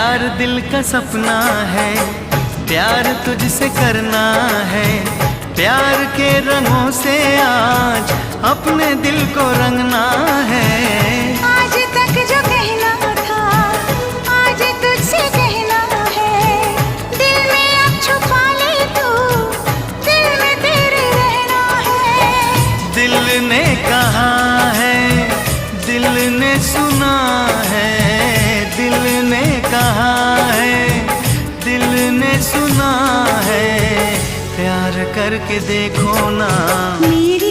प्यार दिल का सपना है, प्यार तुझसे करना है। प्यार के रंगों से आज अपने दिल को रंगना है। आज तक जो कहना था आज तुझसे कहना है। दिल में अब छुपा ले तू, दिल में तेरे रहना है। दिल ने कहा है, दिल ने सुना है। दिल ने कहा है, दिल ने सुना है। प्यार करके देखो ना मेरी